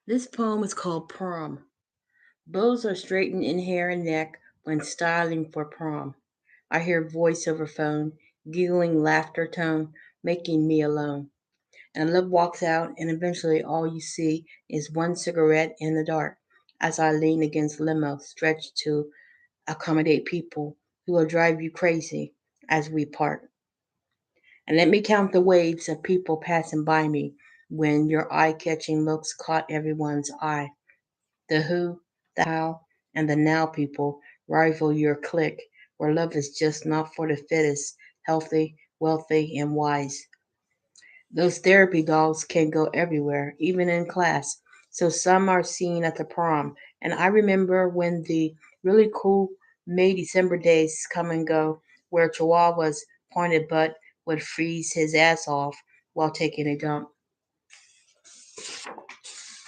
This poem is called Prom. Bows are straightened in hair and neck when styling for prom. I hear voice over phone, giggling laughter tone, making me alone. And love walks out, and eventually all you see is one cigarette in the dark as I lean against limo stretched to accommodate people who will drive you crazy as we part. And let me count the waves of people passing by me when your eye catching looks caught everyone's eye. The who, the how, and the now people rival your clique, where love is just not for the fittest, healthy, wealthy, and wise. Those therapy dogs can go everywhere, even in class. So some are seen at the prom. And I remember when the really cool May December days come and go, where Chihuahua's pointed butt would freeze his ass off while taking a dump.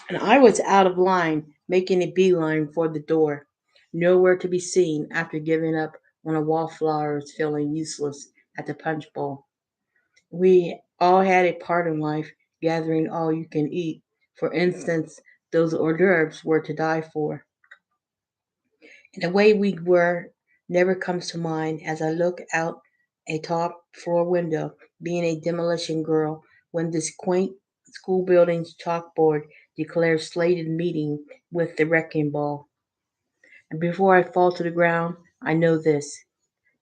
And I was out of line, making a beeline for the door, nowhere to be seen after giving up on a wallflower feeling useless at the punch bowl. We all had a part in life, gathering all you can eat. For instance, those hors d'oeuvres were to die for. And the way we were never comes to mind as I look out a top floor window, being a demolition girl, when this quaint school building's chalkboard declares slated meeting with the wrecking ball. And before I fall to the ground, I know this.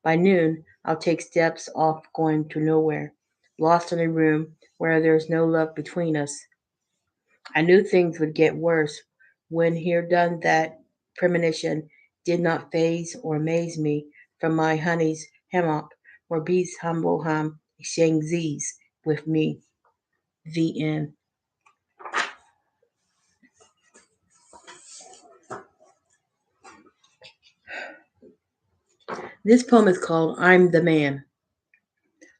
By noon, I'll take steps off going to nowhere, lost in a room where there's no love between us. I knew things would get worse when here done that premonition did not faze or amaze me from my honey's hammock where bees humble hum exchange Z's with me. The end. This poem is called I'm the Man.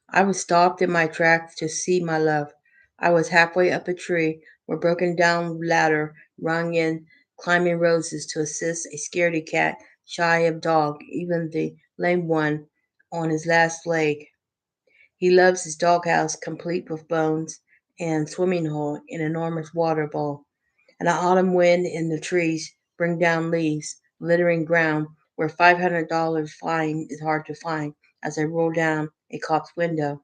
I was stopped in my tracks to see my love. I was halfway up a tree where broken down ladder rung in climbing roses to assist a scaredy cat shy of dog, even the lame one on his last leg. He loves his doghouse complete with bones and swimming hole in enormous water bowl. And the autumn wind in the trees bring down leaves, littering ground where $500 flying is hard to find as I roll down a cop's window.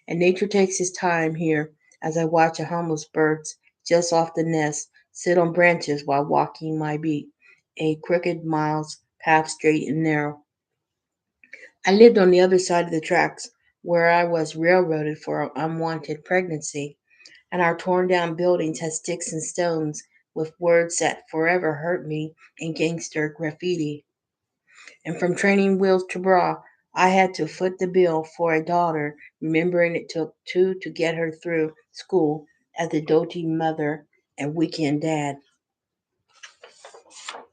And nature takes its time here as I watch a homeless birds just off the nest sit on branches while walking my beat, a crooked miles path straight and narrow. I lived on the other side of the tracks where I was railroaded for an unwanted pregnancy, and our torn down buildings had sticks and stones with words that forever hurt me in gangster graffiti. And from training wheels to bra, I had to foot the bill for a daughter, remembering it took two to get her through school as a doting mother and weekend dad.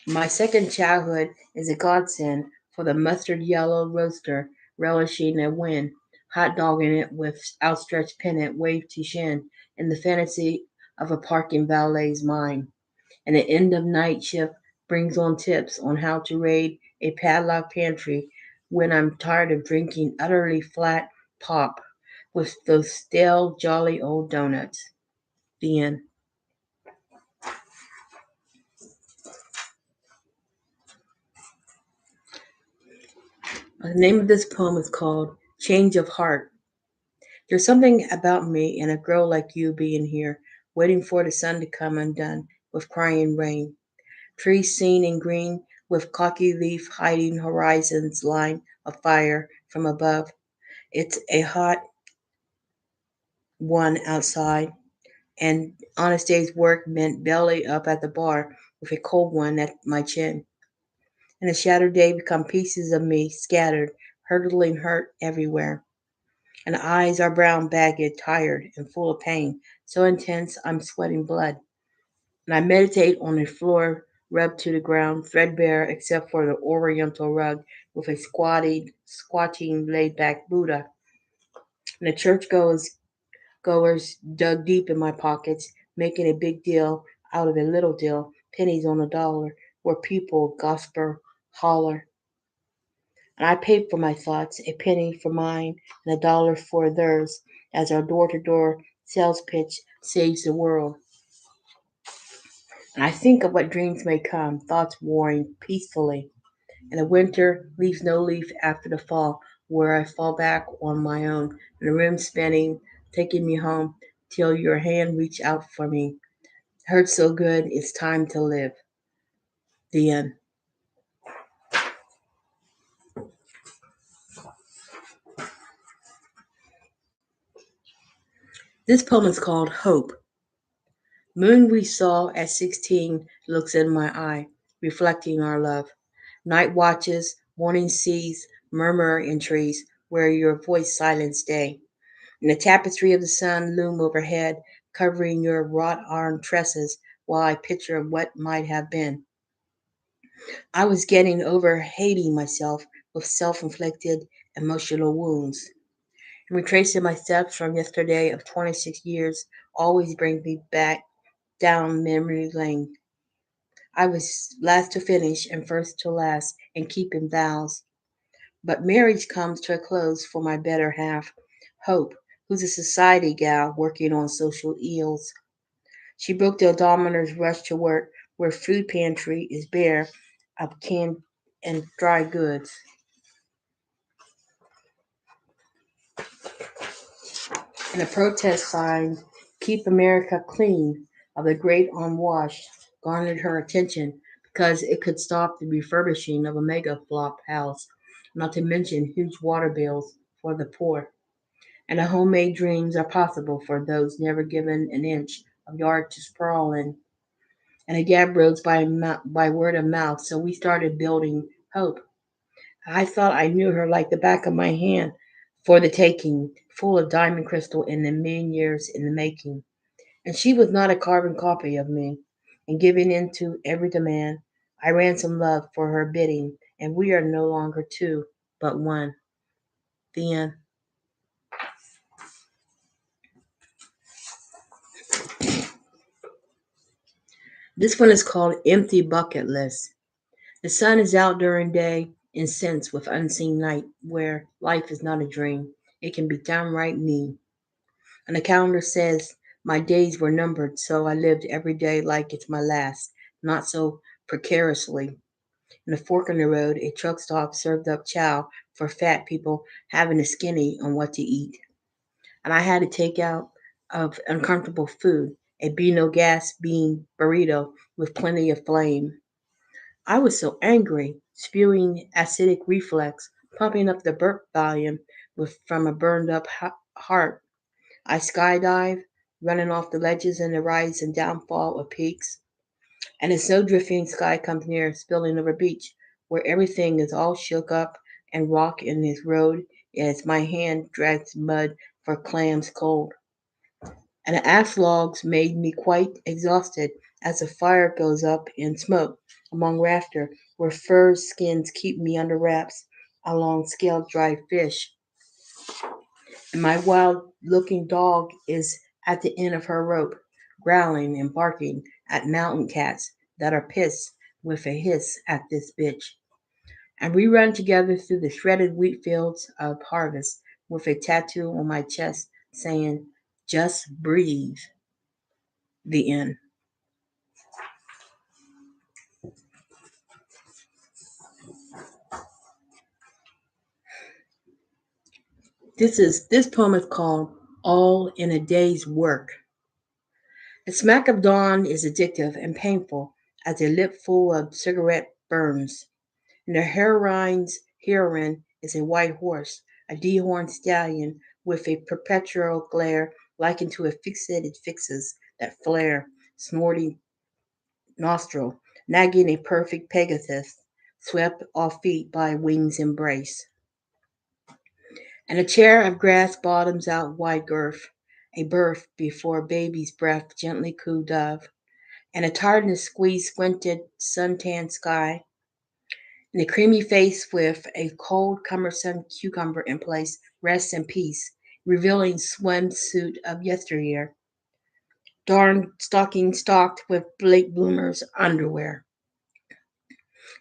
My second childhood is a godsend for the mustard yellow roaster relishing a win, hot dogging it with outstretched pennant waved to shin in the fantasy of a parking valet's mind. And the end of night shift brings on tips on how to raid a padlocked pantry when I'm tired of drinking utterly flat pop with those stale, jolly old donuts. The end. The name of this poem is called Change of Heart. There's something about me and a girl like you being here, waiting for the sun to come undone with crying rain. Trees seen in green with cocky leaf hiding horizon's line of fire from above. It's a hot one outside, and honest day's work meant belly up at the bar with a cold one at my chin. And the shattered day become pieces of me scattered, hurtling hurt everywhere. And eyes are brown, bagged, tired, and full of pain, so intense I'm sweating blood. And I meditate on a floor rubbed to the ground, threadbare except for the oriental rug, with a squatting, laid back Buddha. And the goers dug deep in my pockets, making a big deal out of a little deal, pennies on a dollar, where people gospel holler. And I paid for my thoughts, a penny for mine and a dollar for theirs, as our door to door sales pitch saves the world. And I think of what dreams may come, thoughts warring peacefully. And the winter leaves no leaf after the fall, where I fall back on my own, and the rim spinning, taking me home, till your hand reach out for me. Hurt so good, it's time to live. The end. This poem is called Hope. Moon we saw at 16 looks in my eye, reflecting our love. Night watches, morning seas, murmur in trees, where your voice silence day. And the tapestry of the sun loom overhead, covering your wrought iron tresses, while I picture what might have been. I was getting over hating myself with self-inflicted emotional wounds. And retracing my steps from yesterday of 26 years always brings me back down memory lane. I was last to finish and first to last in keeping vows. But marriage comes to a close for my better half, Hope, who's a society gal working on social ills. She broke the odometer's rush to work, where food pantry is bare of canned and dry goods. And a protest sign, Keep America Clean, of the Great Unwashed, garnered her attention because it could stop the refurbishing of a mega flop house, not to mention huge water bills for the poor. And the homemade dreams are possible for those never given an inch of yard to sprawl in. And the gap roads by word of mouth, so we started building Hope. I thought I knew her like the back of my hand for the taking, full of diamond crystal in the million years in the making. And she was not a carbon copy of me. And giving in to every demand, I ransomed love for her bidding, and we are no longer two, but one. The end. This one is called Empty Bucket List. The sun is out during day, incensed with unseen night, where life is not a dream. It can be downright mean. And the calendar says my days were numbered, so I lived every day like it's my last, not so precariously. In a fork in the road, a truck stop served up chow for fat people having a skinny on what to eat. And I had to take out of uncomfortable food a Beano gas bean burrito with plenty of flame. I was so angry, spewing acidic reflex, pumping up the burp volume from a burned up heart. I skydive, running off the ledges in the rise and downfall of peaks. And a snow drifting sky comes near, spilling over beach, where everything is all shook up and rock in this road as my hand drags mud for clams cold. And the ash logs made me quite exhausted as the fire goes up in smoke among rafter, where fur skins keep me under wraps along scaled dry fish. And my wild looking dog is at the end of her rope, growling and barking at mountain cats that are pissed with a hiss at this bitch. And we run together through the shredded wheat fields of harvest with a tattoo on my chest saying, Just breathe. The end. This poem is called All in a Day's Work. The smack of dawn is addictive and painful as a lip full of cigarette burns. And the heroine is a white horse, a dehorned stallion with a perpetual glare likened to a fixated fixes that flare, snorting nostril, nagging a perfect Pegasus, swept off feet by wings embrace. And a chair of grass bottoms out wide girth, a birth before baby's breath gently coo dove, and a tiredness squeezed squinted suntan sky, and a creamy face with a cold cumbersome cucumber in place rests in peace, revealing swimsuit of yesteryear, darn stocking stocked with late bloomers underwear.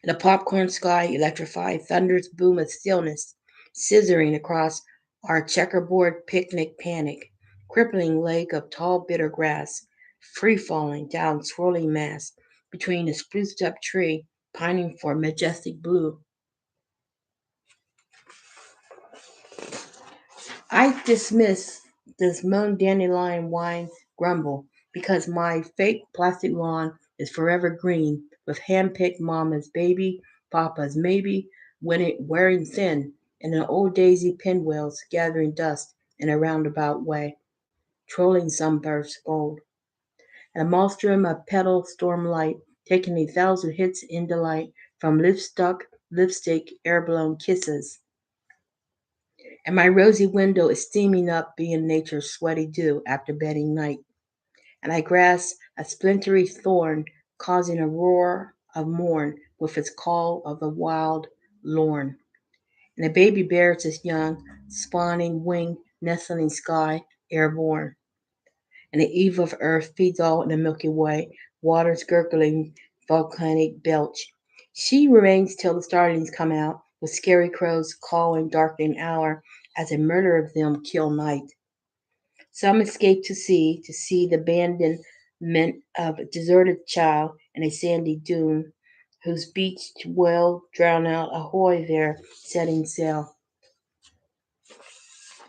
And the popcorn sky electrified, thunder's boom of stillness, scissoring across our checkerboard picnic panic, crippling lake of tall bitter grass, free falling down swirling mass, between a spruced up tree, pining for majestic blue. I dismiss this moon dandelion wine grumble because my fake plastic lawn is forever green with hand-picked mama's baby, papa's maybe, when it wearing thin, and an old daisy pinwheels gathering dust in a roundabout way, trolling sunburst gold, and a maelstrom of petal stormlight taking 1,000 hits in delight from lipstick, air-blown kisses. And my rosy window is steaming up being nature's sweaty dew after bedding night. And I grasp a splintery thorn, causing a roar of morn with its call of the wild lorn. And a baby bears its young, spawning wing, nestling sky, airborne. And the eve of earth feeds all in the Milky Way, waters gurgling, volcanic belch. She remains till the starlings come out, with scary crows cawing darkening hour, as a murder of them kill night. Some escape to see the abandonment of a deserted child in a sandy dune, whose beached well drown out ahoy their setting sail.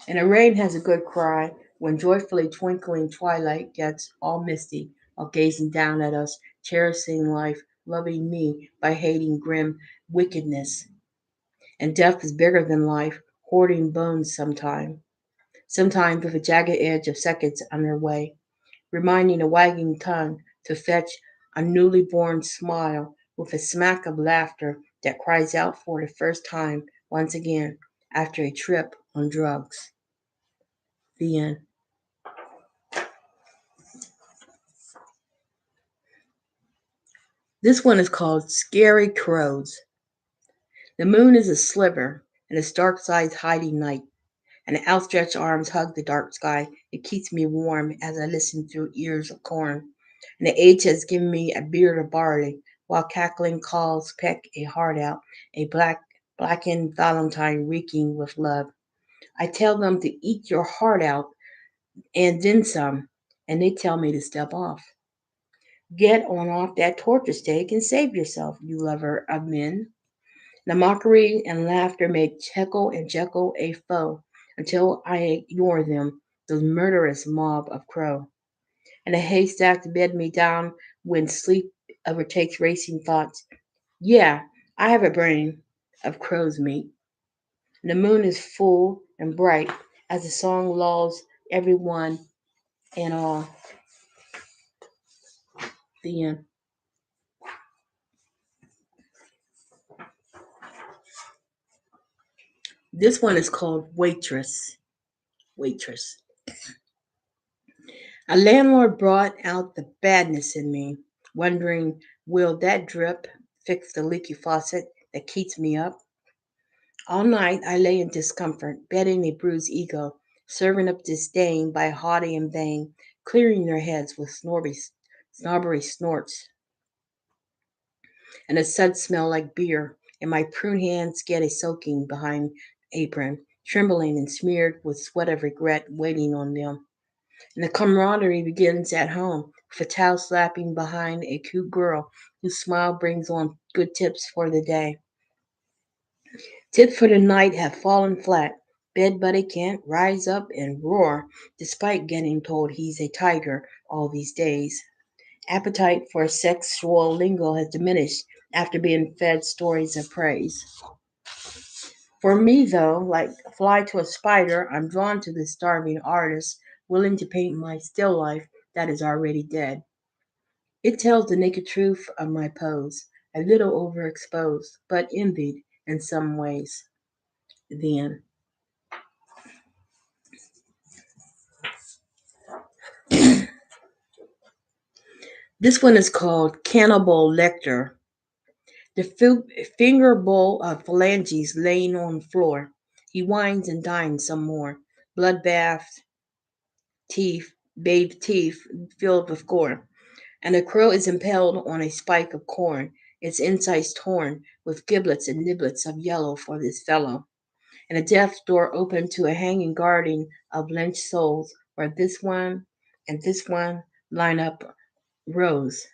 And a rain has a good cry when joyfully twinkling twilight gets all misty, while gazing down at us, cherishing life, loving me by hating grim wickedness. And death is bigger than life, hoarding bones sometimes with a jagged edge of seconds on their way, reminding a wagging tongue to fetch a newly born smile with a smack of laughter that cries out for the first time once again after a trip on drugs. The end. This one is called Scary Crows. The moon is a sliver, and its dark sides hiding night, and the outstretched arms hug the dark sky. It keeps me warm as I listen through ears of corn. And the age has given me a beard of barley, while cackling calls peck a heart out, a blackened valentine reeking with love. I tell them to eat your heart out and then some, and they tell me to step off. Get on off that torture stake and save yourself, you lover of men. The mockery and laughter make Jekyll a foe until I ignore them, the murderous mob of crow. And a haystack to bed me down when sleep overtakes racing thoughts. Yeah, I have a brain of crow's meat. The moon is full and bright as the song lulls everyone and all. The end. This one is called Waitress. Waitress. A landlord brought out the badness in me, wondering, will that drip fix the leaky faucet that keeps me up? All night I lay in discomfort, bedding a bruised ego, serving up disdain by haughty and vain, clearing their heads with snobbery snorts, and a suds smell like beer, and my prune hands get a soaking behind apron, trembling and smeared with sweat of regret waiting on them. And the camaraderie begins at home, with a towel slapping behind a cute girl whose smile brings on good tips for the day. Tips for the night have fallen flat. Bed buddy can't rise up and roar, despite getting told he's a tiger all these days. Appetite for sexual lingo has diminished after being fed stories of praise. For me, though, like fly to a spider, I'm drawn to this starving artist willing to paint my still life that is already dead. It tells the naked truth of my pose, a little overexposed, but envied in some ways. Then, this one is called Cannibal Lecter. The finger bowl of phalanges laying on the floor. He whines and dines some more. Bloodbath teeth, bathed teeth filled with gore. And a crow is impaled on a spike of corn, its insides torn, with giblets and niblets of yellow for this fellow. And a death door open to a hanging garden of lynched souls, where this one and this one line up rows.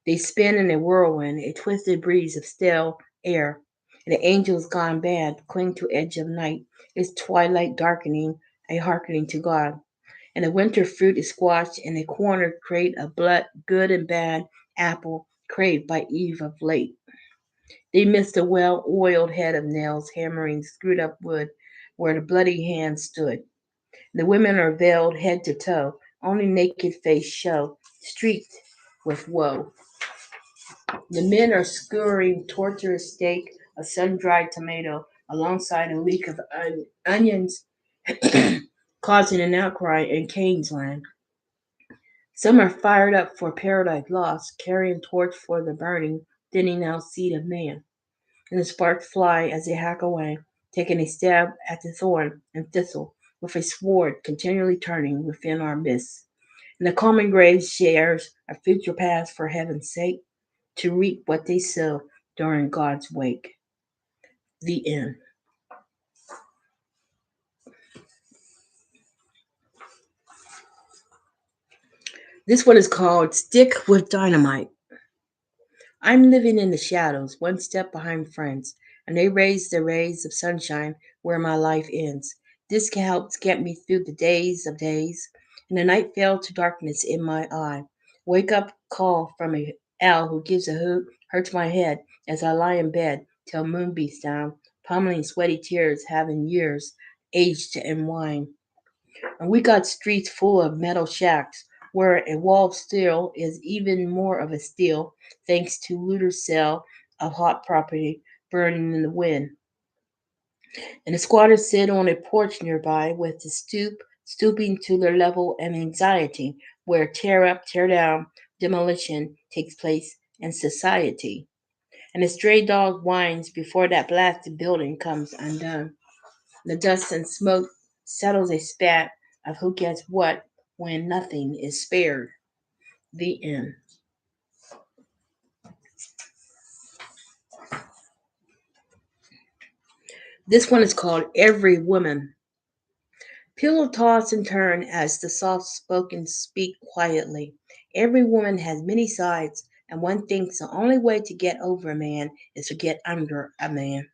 They spin in a whirlwind, a twisted breeze of stale air. And the angels gone bad cling to edge of night. Its twilight darkening, a hearkening to God. And the winter fruit is squashed in a corner crate of blood, good and bad apple craved by Eve of late. They missed the well-oiled head of nails hammering screwed up wood where the bloody hand stood. The women are veiled head to toe, only naked face show, streaked with woe. The men are skewering torturous steak, a sun-dried tomato, alongside a leak of onions, causing an outcry in Cain's land. Some are fired up for paradise lost, carrying torch for the burning, thinning out seed of man. And the sparks fly as they hack away, taking a stab at the thorn and thistle, with a sword continually turning within our midst. And the common grave shares a future past for heaven's sake, to reap what they sow during God's wake. The end. This one is called Stick with Dynamite. I'm living in the shadows, one step behind friends, and they raise the rays of sunshine where my life ends. This helps get me through the days of days, and the night fell to darkness in my eye. Wake up call from a owl who gives a hoot, hurts my head as I lie in bed till moon beats down, pummeling sweaty tears, having years aged in wine. And we got streets full of metal shacks where a wall of steel is even more of a steel thanks to looter's cell of hot property burning in the wind. And the squatters sit on a porch nearby with the stooping to their level of anxiety where tear up, tear down, demolition takes place in society. And a stray dog whines before that blasted building comes undone. The dust and smoke settles a spat of who gets what when nothing is spared. The end. This one is called Every Woman. Pillow toss and turn as the soft spoken speak quietly. Every woman has many sides, and one thinks the only way to get over a man is to get under a man.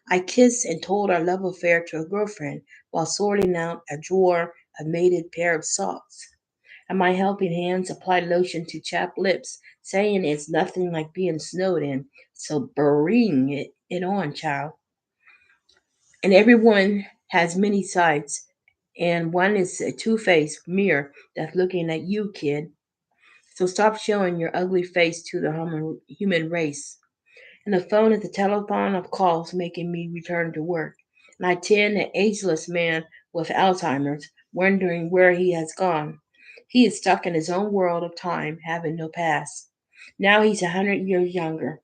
I kissed and told our love affair to a girlfriend while sorting out a drawer of mated pair of socks. And my helping hands applied lotion to chapped lips, saying it's nothing like being snowed in. So bring it on, child. And everyone has many sides, and one is a two-faced mirror that's looking at you, kid. So stop showing your ugly face to the human race. And the phone is the telephone of calls making me return to work. And I tend an ageless man with Alzheimer's, wondering where he has gone. He is stuck in his own world of time, having no past. Now he's 100 years younger.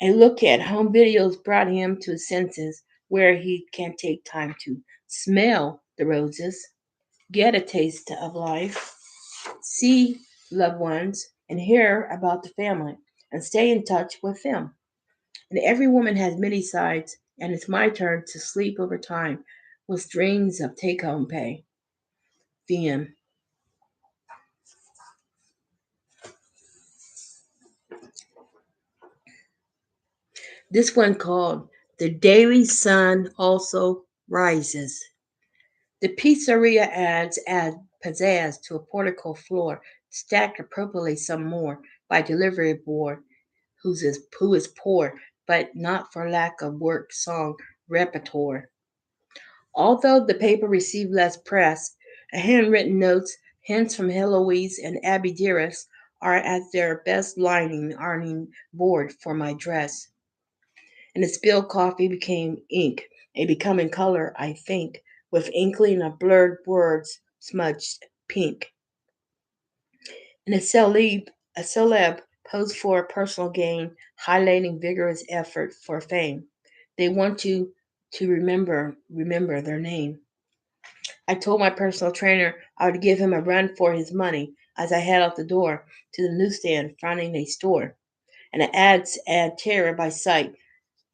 A look at home videos brought him to his senses, where he can take time to smell the roses, get a taste of life, see loved ones, and hear about the family, and stay in touch with them. And every woman has many sides, and it's my turn to sleep over time with dreams of take home pay. The end. This one called The Daily Sun Also Rises. The pizzeria adds add pizzazz to a portico floor, stacked appropriately some more by delivery boy who is poor, but not for lack of work song repertoire. Although the paper received less press, handwritten notes, hints from Heloise and Abby Dearest are at their best lining ironing board for my dress. And the spilled coffee became ink, a becoming color, I think, with inkling of blurred words smudged pink. And a celeb posed for personal gain, highlighting vigorous effort for fame. They want you to remember their name. I told my personal trainer I would give him a run for his money as I head out the door to the newsstand fronting a store. And the ads add terror by sight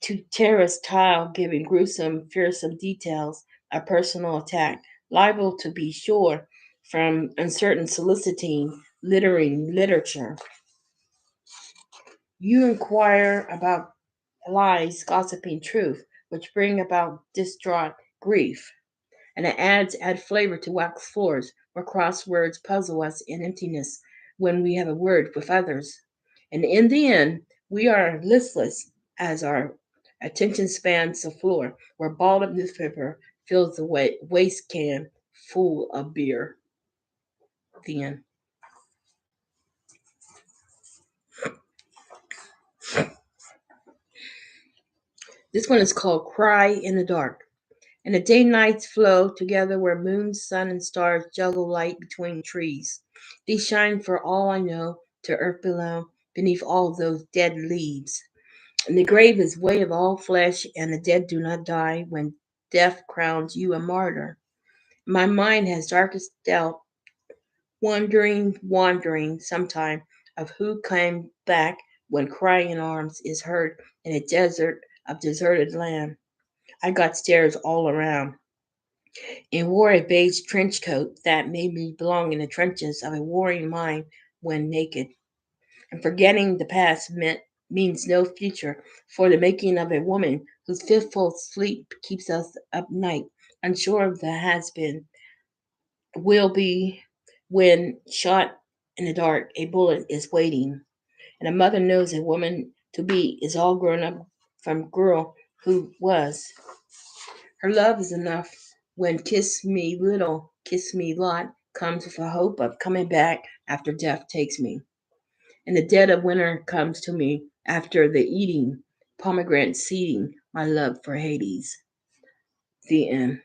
to terrorist tile giving gruesome, fearsome details of personal attack, liable to be sure from uncertain soliciting, littering literature. You inquire about lies, gossiping truth, which bring about distraught grief. And the ads add flavor to wax floors where crosswords puzzle us in emptiness when we have a word with others. And in the end, we are listless as our attention spans the floor where balled up newspaper fills the waste can full of beer. The end. This one is called Cry in the Dark. And the day nights flow together where moon, sun, and stars juggle light between trees. These shine for all I know to earth below, beneath all those dead leaves. And the grave is way of all flesh, and the dead do not die when death crowns you a martyr. My mind has darkest doubt, wandering sometime of who came back when crying in arms is heard in a desert of deserted land. I got stairs all around and wore a beige trench coat that made me belong in the trenches of a warring mind when naked. And forgetting the past means no future for the making of a woman whose fitful sleep keeps us up night, unsure of the has been, will be when shot in the dark, a bullet is waiting. And a mother knows a woman to be is all grown up from girl who was. Her love is enough when kiss me little, kiss me lot comes with a hope of coming back after death takes me. And the dead of winter comes to me after the eating, pomegranate seeding my love for Hades. The end.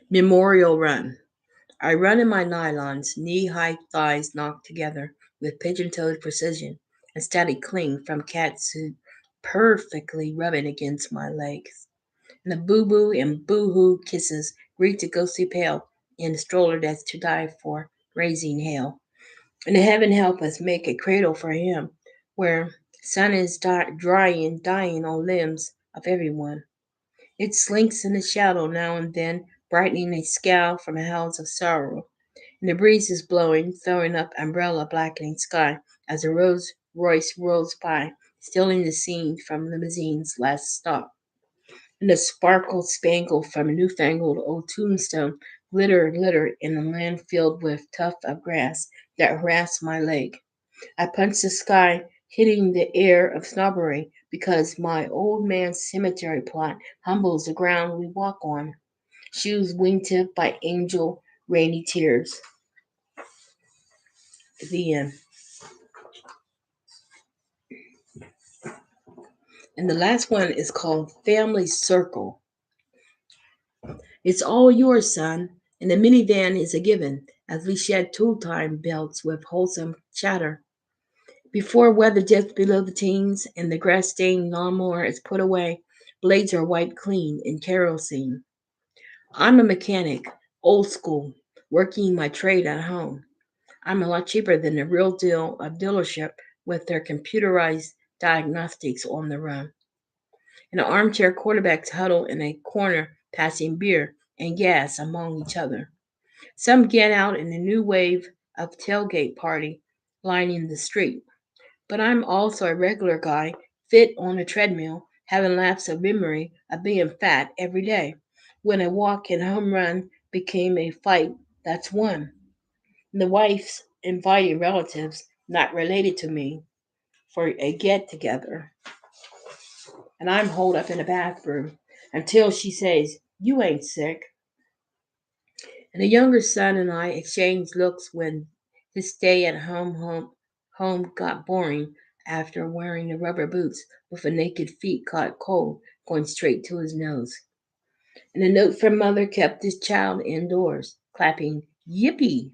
Memorial Run. I run in my nylons, knee-high thighs knocked together with pigeon-toed precision, and static cling from cat suit perfectly rubbing against my legs. And the boo-boo and boo-hoo kisses greet the ghostly pale in the stroller that's to die for, raising hail. And the heaven help us make a cradle for him, where sun is drying, dying on limbs of everyone. It slinks in the shadow now and then, brightening a scowl from hells of sorrow. And the breeze is blowing, throwing up umbrella blackening sky as a Rolls Royce rolls by, stealing the scene from limousine's last stop. And the sparkle spangled from a newfangled old tombstone glitter in a land filled with tuft of grass that harassed my leg. I punch the sky, hitting the air of snobbery, because my old man's cemetery plot humbles the ground we walk on, shoes wingtip by angel rainy tears. The end. And the last one is called Family Circle. It's all yours, son, and the minivan is a given as we shed tool time belts with wholesome chatter. Before weather dips below the teens and the grass stained lawnmower is put away, blades are wiped clean in kerosene. I'm a mechanic, old school, working my trade at home. I'm a lot cheaper than the real deal of dealership with their computerized diagnostics on the run. And the armchair quarterbacks huddle in a corner passing beer and gas among each other. Some get out in a new wave of tailgate party lining the street. But I'm also a regular guy, fit on a treadmill, having laps of memory of being fat every day. When a walk and home run became a fight, that's one. The wife's inviting relatives not related to me for a get together, and I'm holed up in the bathroom until she says, "You ain't sick." And the younger son and I exchanged looks when his stay at home got boring after wearing the rubber boots with the naked feet caught cold going straight to his nose. And a note from mother kept his child indoors, clapping yippee,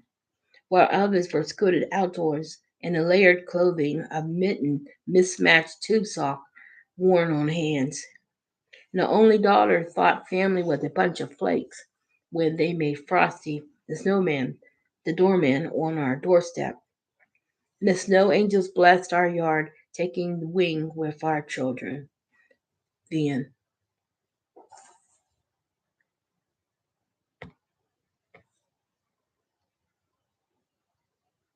while others were scooted outdoors in the layered clothing of mitten mismatched tube sock worn on hands. And the only daughter thought family was a bunch of flakes when they made Frosty the snowman the doorman on our doorstep. And the snow angels blessed our yard, taking the wing with our children. The end.